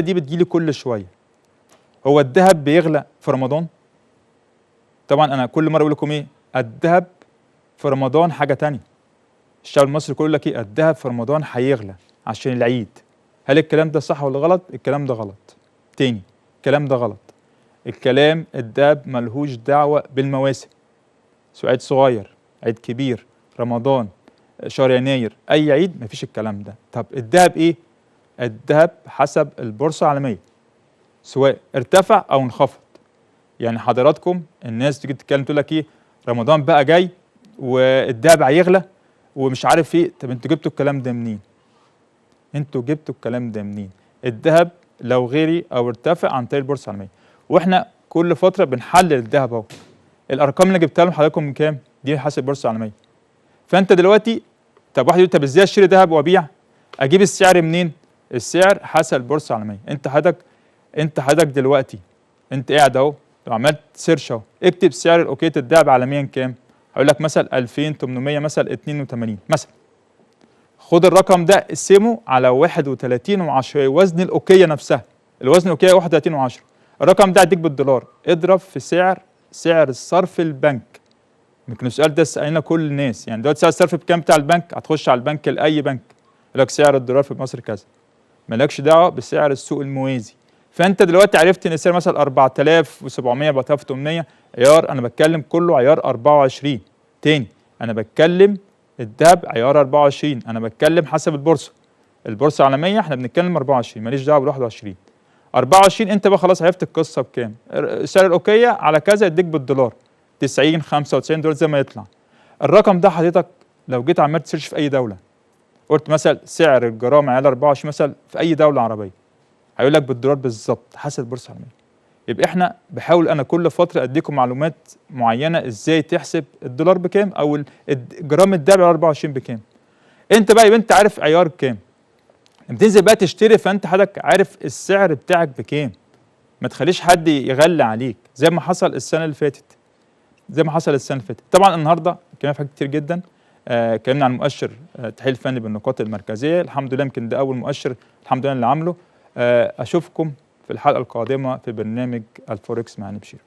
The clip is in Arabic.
دي بتجيلي كل شويه. هو الذهب بيغلى في رمضان؟ طبعا انا كل مره اقول لكم ايه، الذهب في رمضان حاجه تانية. الشعب المصري كله يقول لك ايه، الذهب في رمضان هيغلى عشان العيد. هل الكلام ده صح ولا غلط؟ الكلام ده غلط. تاني، الكلام ده غلط. الذهب ملهوش دعوه بالمواسم. عيد صغير، عيد كبير، رمضان، شهر يناير، اي عيد، مفيش الكلام ده. طب الذهب ايه؟ الذهب حسب البورصه العالميه، سواء ارتفع او انخفض. يعني حضراتكم الناس تيجي تتكلم تقول لك ايه، رمضان بقى جاي والذهب هيغلى ومش عارف ايه. طب انتوا جبتوا الكلام ده منين؟ الذهب لو غيري او ارتفع عن طريق البورصه العالميه، واحنا كل فتره بنحلل الذهب اهو. الارقام اللي جبتها لهم حضراتكم من كام؟ دي حسب البورصه العالميه. فانت دلوقتي، طب واحد يقول طب ازاي اشتري ذهب وابيع؟ اجيب السعر منين؟ السعر حسب البورصه العالميه. انت حضرتك دلوقتي انت قاعد اهو، لو عملت سيرش اهو، اكتب سعر الاوكيه الذهب عالميا كام؟ هيقول لك مثلا 2800 مثلا 82 مثلا. خد الرقم ده اقسمه على 31.10 وزن الاوكيه نفسها. الوزن الاوكيه 31.10. الرقم ده هيديك بالدولار، اضرب في سعر الصرف البنك. يمكن السؤال ده سألنا كل الناس، يعني دلوقتي سعر الصرف بكام بتاع البنك؟ هتخش على البنك لاي بنك يقول لك سعر الدولار في مصر كذا. مالكش دعوه بسعر السوق الموازي. فانت دلوقتي عرفت ان السعر مثلا 4700 4800 عيار، انا بتكلم كله عيار 24. تاني، انا بتكلم الذهب عيار 24، انا بتكلم حسب البورصه العالميه احنا بنتكلم 24، ماليش دعوه بال 21. 24 انت بقى خلاص عرفت القصه بكام. سعر الاوكيه على كذا يديك بالدولار 90 95 دولار زي ما يطلع. الرقم ده حضرتك لو جيت عملت سيرش في اي دوله، قلت مثلا سعر الجرام عيار 24 مثلا في اي دوله عربيه، هيقول لك بالدولار بالظبط حسب البورصه العالميه. يبقى احنا بحاول انا كل فتره اديكم معلومات معينه ازاي تحسب الدولار بكام او جرام الذهب 24 بكام. انت بقى يبقى انت عارف عيار كام، بتنزل بقى تشتري فانت حضرتك عارف السعر بتاعك بكام. ما تخليش حد يغلي عليك زي ما حصل السنه اللي فاتت. طبعا النهارده اتكلمنا في حاجات كتير جدا. اتكلمنا عن مؤشر التحليل الفني بالنقاط المركزيه، الحمد لله يمكن ده اول مؤشر الحمد لله اللي عامله. اشوفكم في الحلقه القادمه في برنامج الفوركس مع نبشير.